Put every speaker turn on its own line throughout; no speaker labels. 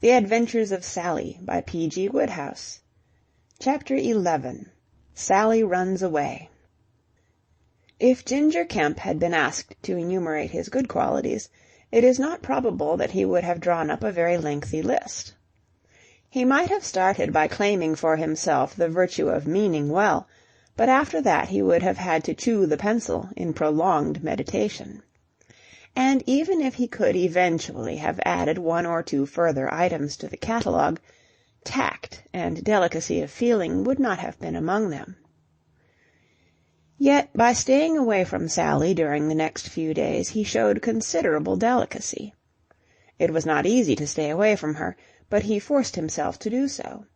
The Adventures of Sally by G.Wodehouse. Chapter 11. Sally Runs Away. If Ginger Kemp had been asked to enumerate his good qualities, it is not probable that he would have drawn up a very lengthy list. He might have started by claiming for himself the virtue of meaning well, but after that he would have had to chew the pencil in prolonged meditation. And even if he could eventually have added one or two further items to the catalogue, tact and delicacy of feeling would not have been among them. Yet by staying away from Sally during the next few days he showed considerable delicacy. It was not easy to stay away from her, but he forced himself to do so.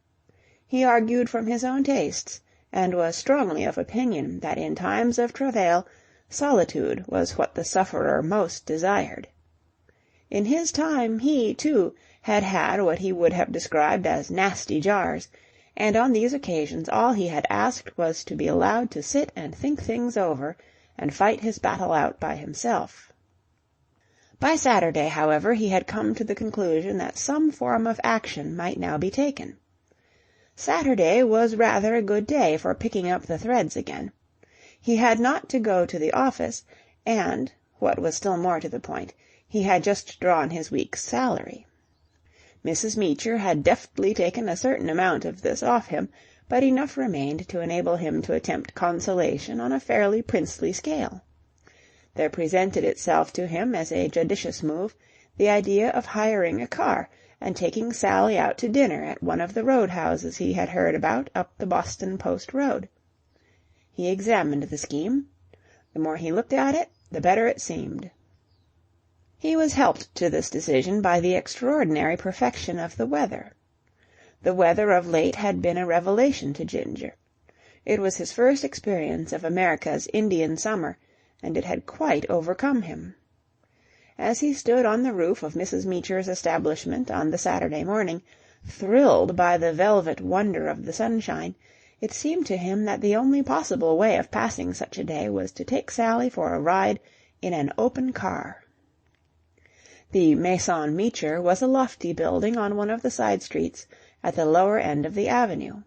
He argued from his own tastes, and was strongly of opinion that in times of travail solitude was what the sufferer most desired. In his time he, too, had had what he would have described as nasty jars, and on these occasions all he had asked was to be allowed to sit and think things over, and fight his battle out by himself. By Saturday, however, he had come to the conclusion that some form of action might now be taken. Saturday was rather a good day for picking up the threads again. He had not to go to the office, and, what was still more to the point, he had just drawn his week's salary. Mrs. Meacher had deftly taken a certain amount of this off him, but enough remained to enable him to attempt consolation on a fairly princely scale. There presented itself to him as a judicious move the idea of hiring a car and taking Sally out to dinner at one of the road-houses he had heard about up the Boston Post Road. He examined the scheme. The more he looked at it, the better it seemed. He was helped to this decision by the extraordinary perfection of the weather. The weather of late had been a revelation to Ginger. It was his first experience of America's Indian summer, and it had quite overcome him. As he stood on the roof of Mrs. Meacher's establishment on the Saturday morning, thrilled by the velvet wonder of the sunshine, it seemed to him that the only possible way of passing such a day was to take Sally for a ride in an open car. The Maison Meacher was a lofty building on one of the side streets at the lower end of the avenue.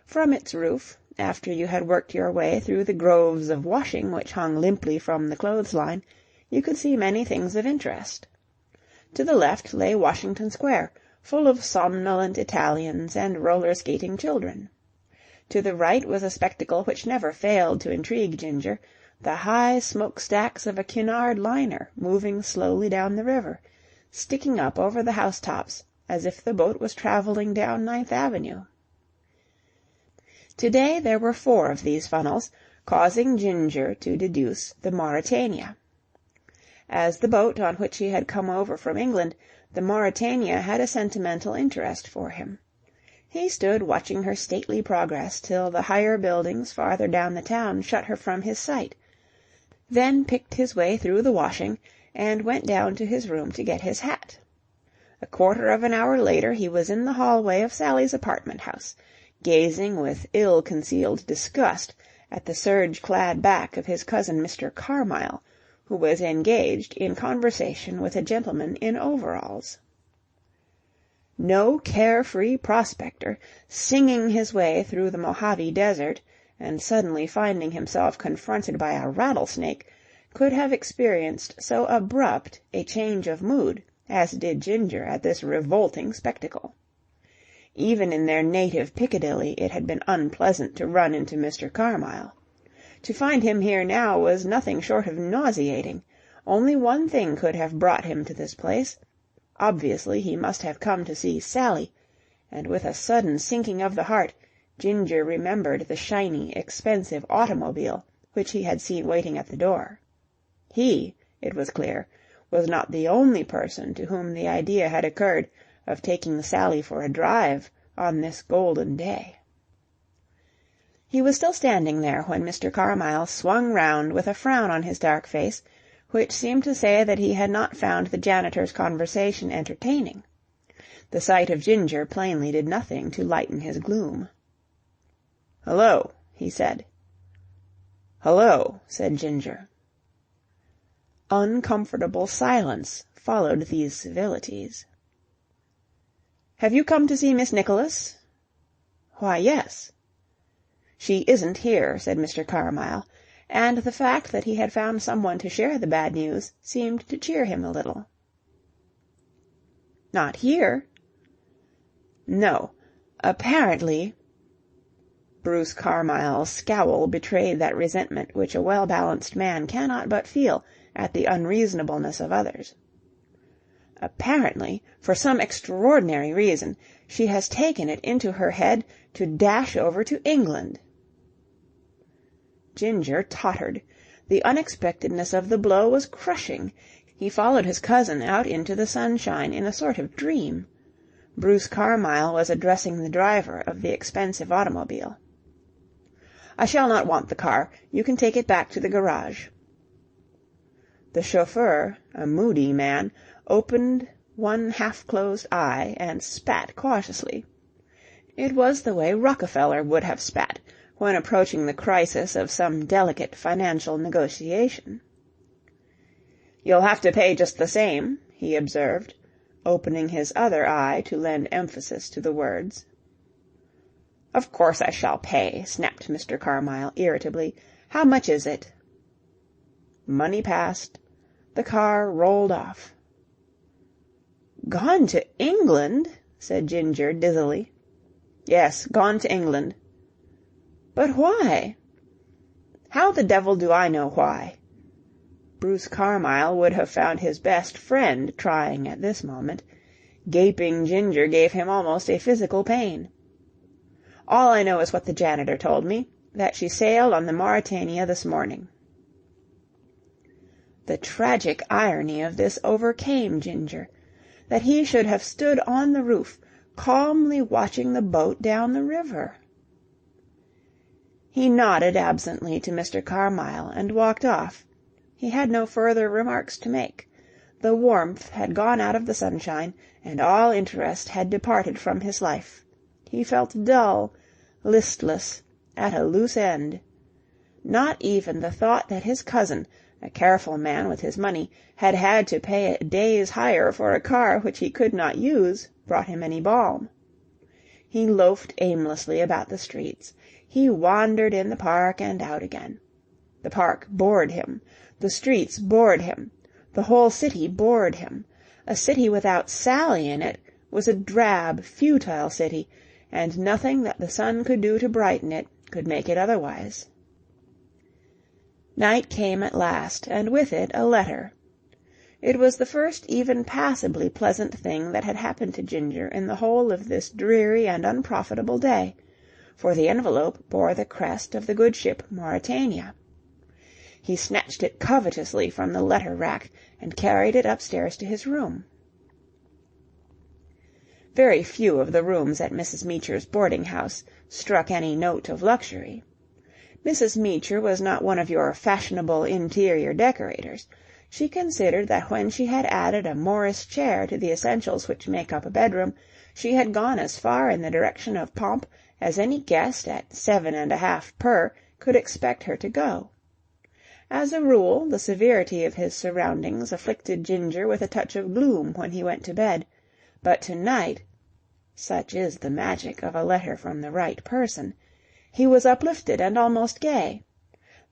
From its roof, after you had worked your way through the groves of washing which hung limply from the clothesline, you could see many things of interest. To the left lay Washington Square, full of somnolent Italians and roller-skating children. To the right was a spectacle which never failed to intrigue Ginger, the high smokestacks of a Cunard liner moving slowly down the river, sticking up over the housetops as if the boat was travelling down Ninth Avenue. To-day there were 4 of these funnels, causing Ginger to deduce the Mauretania. As the boat on which he had come over from England, the Mauretania had a sentimental interest for him. He stood watching her stately progress till the higher buildings farther down the town shut her from his sight, then picked his way through the washing and went down to his room to get his hat. A quarter of an hour later he was in the hallway of Sally's apartment-house, gazing with ill-concealed disgust at the serge-clad back of his cousin Mr. Carmyle, who was engaged in conversation with a gentleman in overalls. No carefree prospector, singing his way through the Mojave Desert, and suddenly finding himself confronted by a rattlesnake, could have experienced so abrupt a change of mood as did Ginger at this revolting spectacle. Even in their native Piccadilly it had been unpleasant to run into Mr. Carmyle. To find him here now was nothing short of nauseating. Only one thing could have brought him to this place. Obviously he must have come to see Sally, and with a sudden sinking of the heart, Ginger remembered the shiny, expensive automobile which he had seen waiting at the door. He, it was clear, was not the only person to whom the idea had occurred of taking Sally for a drive on this golden day. He was still standing there when Mr. Carmyle swung round with a frown on his dark face, which seemed to say that he had not found the janitor's conversation entertaining. The sight of Ginger plainly did nothing to lighten his gloom. "Hello," he said. "Hello," said Ginger. Uncomfortable silence followed these civilities. "Have you come to see Miss Nicholas?" "Why, yes." "She isn't here," said Mr. Carmyle, and the fact that he had found someone to share the bad news seemed to cheer him a little. "Not here?" "No. Apparently—" Bruce Carmyle's scowl betrayed that resentment which a well-balanced man cannot but feel at the unreasonableness of others. "Apparently, for some extraordinary reason, she has taken it into her head to dash over to England." Ginger tottered. The unexpectedness of the blow was crushing. He followed his cousin out into the sunshine in a sort of dream. Bruce Carmyle was addressing the driver of the expensive automobile. "I shall not want the car. You can take it back to the garage." The chauffeur, a moody man, opened one half-closed eye and spat cautiously. It was the way Rockefeller would have spat when approaching the crisis of some delicate financial negotiation. "You'll have to pay just the same," he observed, opening his other eye to lend emphasis to the words. "Of course I shall pay," snapped Mr. Carmyle irritably. "How much is it?" Money passed. The car rolled off. "Gone to England?" said Ginger dizzily. "Yes, gone to England." "But why?" "How the devil do I know why?" Bruce Carmyle would have found his best friend trying at this moment. Gaping Ginger gave him almost a physical pain. "All I know is what the janitor told me, that she sailed on the Mauretania this morning." The tragic irony of this overcame Ginger. That he should have stood on the roof, calmly watching the boat down the river. He nodded absently to Mr. Carmyle and walked off. He had no further remarks to make. The warmth had gone out of the sunshine, and all interest had departed from his life. He felt dull, listless, at a loose end. Not even the thought that his cousin, a careful man with his money, had to pay a day's hire for a car which he could not use, brought him any balm. He loafed aimlessly about the streets. He wandered in the park and out again. The park bored him. The streets bored him. The whole city bored him. A city without Sally in it was a drab, futile city, and nothing that the sun could do to brighten it could make it otherwise. Night came at last, and with it a letter. It was the first even passably pleasant thing that had happened to Ginger in the whole of this dreary and unprofitable day, for the envelope bore the crest of the good ship Mauretania. He snatched it covetously from the letter-rack and carried it upstairs to his room. Very few of the rooms at Mrs. Meecher's boarding-house struck any note of luxury. Mrs. Meecher was not one of your fashionable interior decorators. She considered that when she had added a Morris chair to the essentials which make up a bedroom, she had gone as far in the direction of pomp as any guest at 7.5 per could expect her to go. As a rule, the severity of his surroundings afflicted Ginger with a touch of gloom when he went to bed, but to-night, such is the magic of a letter from the right person, he was uplifted and almost gay.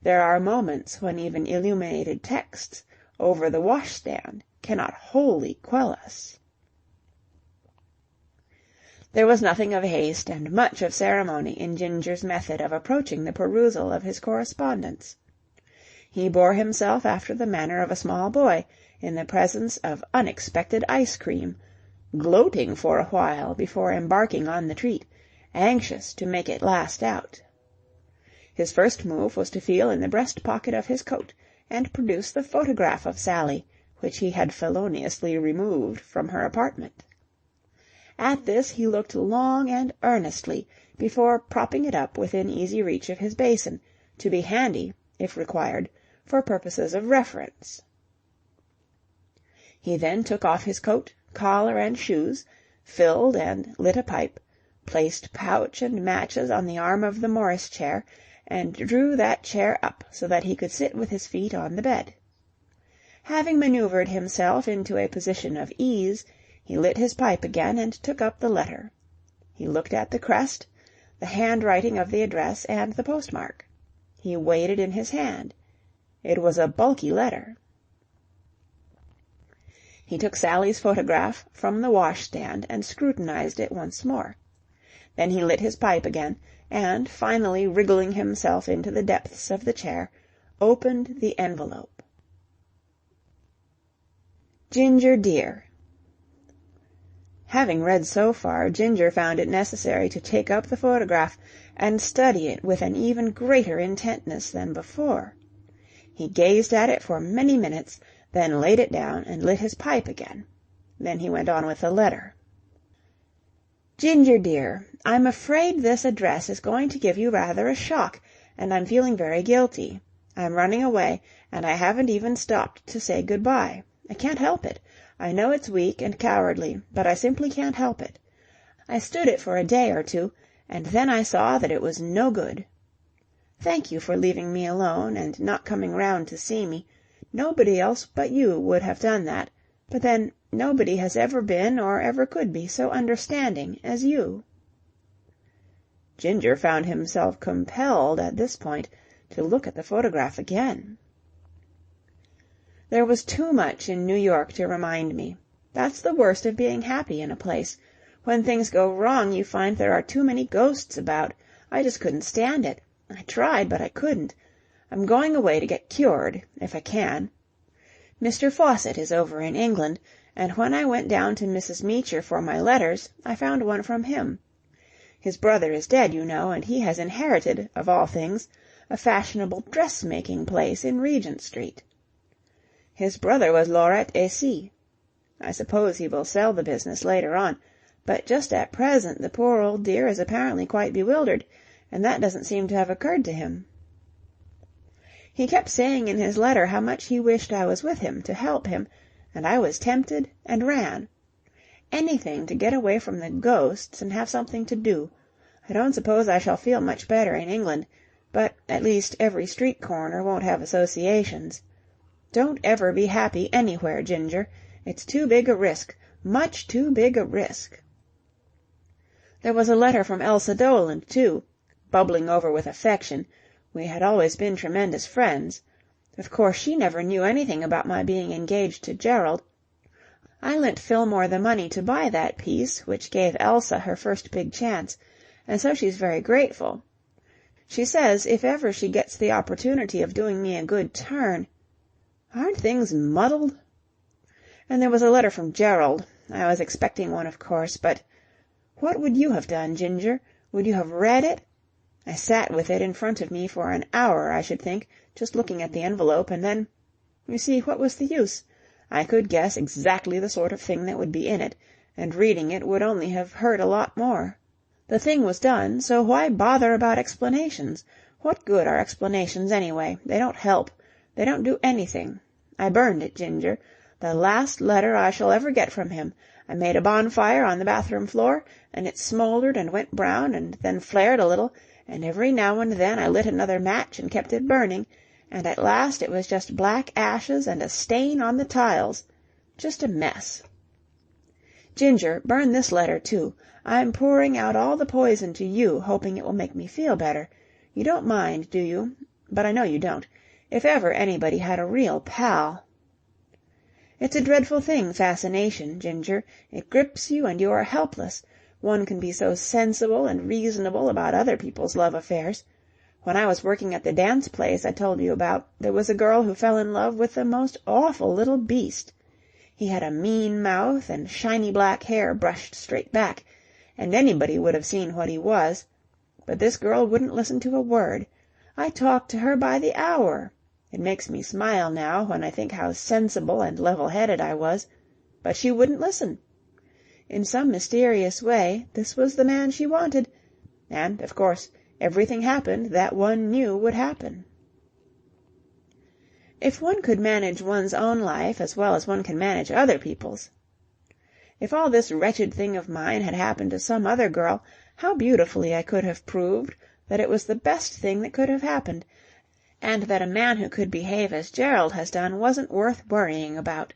There are moments when even illuminated texts over the washstand cannot wholly quell us. There was nothing of haste and much of ceremony in Ginger's method of approaching the perusal of his correspondence. He bore himself after the manner of a small boy in the presence of unexpected ice-cream, gloating for a while before embarking on the treat, anxious to make it last out. His first move was to feel in the breast-pocket of his coat and produce the photograph of Sally, which he had feloniously removed from her apartment. At this he looked long and earnestly before propping it up within easy reach of his basin, to be handy, if required, for purposes of reference. He then took off his coat, collar, and shoes, filled and lit a pipe, placed pouch and matches on the arm of the Morris chair, and drew that chair up so that he could sit with his feet on the bed. Having manoeuvred himself into a position of ease, He lit his pipe again and took up the letter. He looked at the crest, the handwriting of the address, and the postmark. He weighed it in his hand. It was a bulky letter. He took Sally's photograph from the washstand and scrutinized it once more. Then he lit his pipe again, and, finally wriggling himself into the depths of the chair, opened the envelope. Ginger dear. Having read so far, Ginger found it necessary to take up the photograph and study it with an even greater intentness than before. He gazed at it for many minutes, then laid it down and lit his pipe again. Then he went on with the letter. Ginger dear, I'm afraid this address is going to give you rather a shock, and I'm feeling very guilty. I'm running away, and I haven't even stopped to say good-bye. I can't help it. I know it's weak and cowardly, but I simply can't help it. I stood it for a day or two, and then I saw that it was no good. Thank you for leaving me alone and not coming round to see me. Nobody else but you would have done that, but then nobody has ever been or ever could be so understanding as you. Ginger found himself compelled at this point to look at the photograph again. There was too much in New York to remind me. That's the worst of being happy in a place. When things go wrong, you find there are too many ghosts about. I just couldn't stand it. I tried, but I couldn't. I'm going away to get cured, if I can. Mr. Fawcett is over in England, and when I went down to Mrs. Meacher for my letters, I found one from him. His brother is dead, you know, and he has inherited, of all things, a fashionable dressmaking place in Regent Street. His brother was Laureat A.C. I suppose he will sell the business later on, but just at present the poor old dear is apparently quite bewildered, and that doesn't seem to have occurred to him. He kept saying in his letter how much he wished I was with him to help him, and I was tempted and ran. Anything to get away from the ghosts and have something to do. I don't suppose I shall feel much better in England, but at least every street corner won't have associations. Don't ever be happy anywhere, Ginger. It's too big a risk, much too big a risk. There was a letter from Elsa Doland, too, bubbling over with affection. We had always been tremendous friends. Of course, she never knew anything about my being engaged to Gerald. I lent Fillmore the money to buy that piece, which gave Elsa her first big chance, and so she's very grateful. She says if ever she gets the opportunity of doing me a good turn... Aren't things muddled? And there was a letter from Gerald. I was expecting one, of course, but... What would you have done, Ginger? Would you have read it? I sat with it in front of me for an hour, I should think, just looking at the envelope, and then... You see, what was the use? I could guess exactly the sort of thing that would be in it, and reading it would only have hurt a lot more. The thing was done, so why bother about explanations? What good are explanations, anyway? They don't help. They don't do anything. I burned it, Ginger. The last letter I shall ever get from him. I made a bonfire on the bathroom floor, and it smouldered and went brown, and then flared a little, and every now and then I lit another match and kept it burning, and at last it was just black ashes and a stain on the tiles. Just a mess. Ginger, burn this letter, too. I'm pouring out all the poison to you, hoping it will make me feel better. You don't mind, do you? But I know you don't. If ever anybody had a real pal... It's a dreadful thing, fascination, Ginger. It grips you and you are helpless. One can be so sensible and reasonable about other people's love affairs. When I was working at the dance place I told you about, there was a girl who fell in love with the most awful little beast. He had a mean mouth and shiny black hair brushed straight back, and anybody would have seen what he was. But this girl wouldn't listen to a word. I talked to her by the hour. It makes me smile now when I think how sensible and level-headed I was, but she wouldn't listen. In some mysterious way, this was the man she wanted, and, of course, everything happened that one knew would happen. If one could manage one's own life as well as one can manage other people's... If all this wretched thing of mine had happened to some other girl, how beautifully I could have proved that it was the best thing that could have happened, and that a man who could behave as Gerald has done wasn't worth worrying about.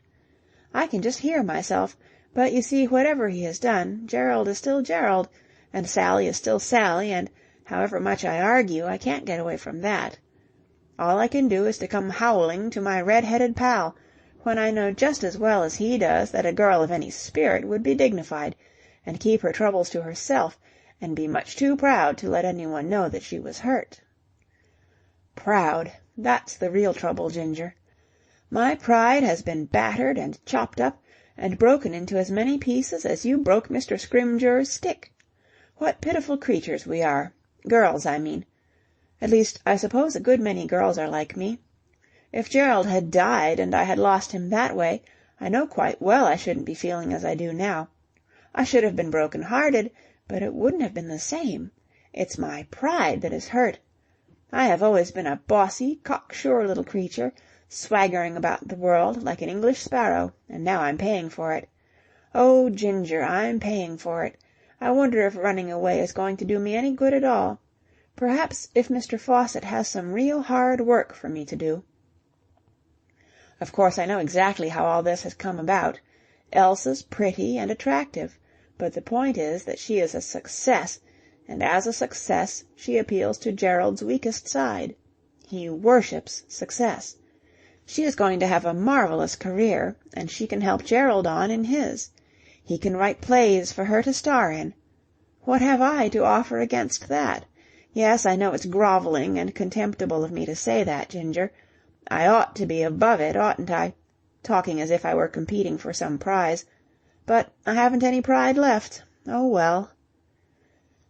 I can just hear myself, But you see, whatever he has done, Gerald is still Gerald, and Sally is still Sally, and however much I argue, I can't get away from that. All I can do is to come howling to my red-headed pal, when I know just as well as he does that a girl of any spirit would be dignified, and keep her troubles to herself, and be much too proud to let anyone know that she was hurt. Proud, that's the real trouble, Ginger. My pride has been battered and chopped up and broken into as many pieces as you broke Mr. Scrimgeour's stick. What pitiful creatures we are. Girls, I mean. At least, I suppose a good many girls are like me. If Gerald had died and I had lost him that way, I know quite well I shouldn't be feeling as I do now. I should have been broken-hearted, but it wouldn't have been the same. It's my pride that is hurt. I have always been a bossy, cocksure little creature, swaggering about the world like an English sparrow, and now I'm paying for it. Oh, Ginger, I'm paying for it. I wonder if running away is going to do me any good at all. Perhaps if Mr. Fawcett has some real hard work for me to do. Of course, I know exactly how all this has come about. Elsa's pretty and attractive, but the point is that she is a success, and as a success she appeals to Gerald's weakest side. He worships success. She is going to have a marvellous career, and she can help Gerald on in his. He can write plays for her to star in. What have I to offer against that? Yes, I know it's grovelling and contemptible of me to say that, Ginger. I ought to be above it, oughtn't I? Talking as if I were competing for some prize. But I haven't any pride left. Oh, well.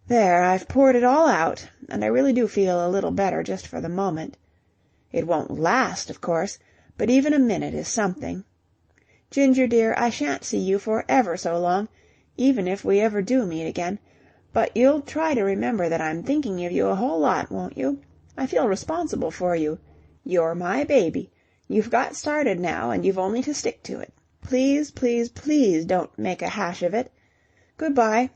There, I've poured it all out, and I really do feel a little better just for the moment. It won't last, of course, but even a minute is something. Ginger, dear, I shan't see you for ever so long, even if we ever do meet again, but you'll try to remember that I'm thinking of you a whole lot, won't you? I feel responsible for you. You're my baby. You've got started now, and you've only to stick to it. Please, please, please don't make a hash of it. Good-bye.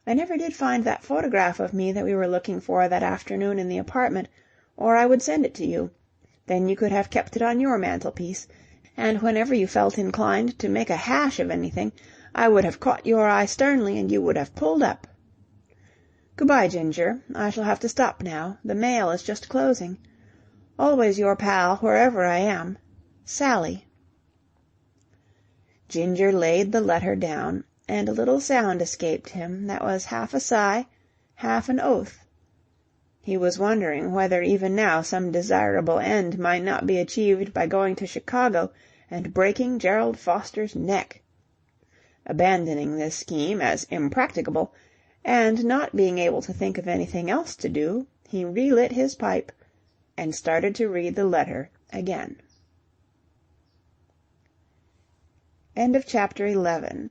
I never did find that photograph of me that we were looking for that afternoon in the apartment, or I would send it to you. Then you could have kept it on your mantelpiece, and whenever you felt inclined to make a hash of anything, I would have caught your eye sternly, and you would have pulled up. Good-bye, Ginger. I shall have to stop now. The mail is just closing. Always your pal, wherever I am. Sally. Ginger laid the letter down, and a little sound escaped him that was half a sigh, half an oath. He was wondering whether even now some desirable end might not be achieved by going to Chicago and breaking Gerald Foster's neck. Abandoning this scheme as impracticable, and not being able to think of anything else to do, he relit his pipe and started to read the letter again. End of chapter 11.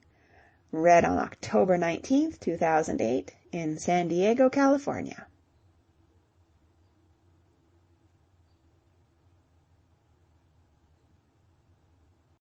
Read on October 19th, 2008, in San Diego, California.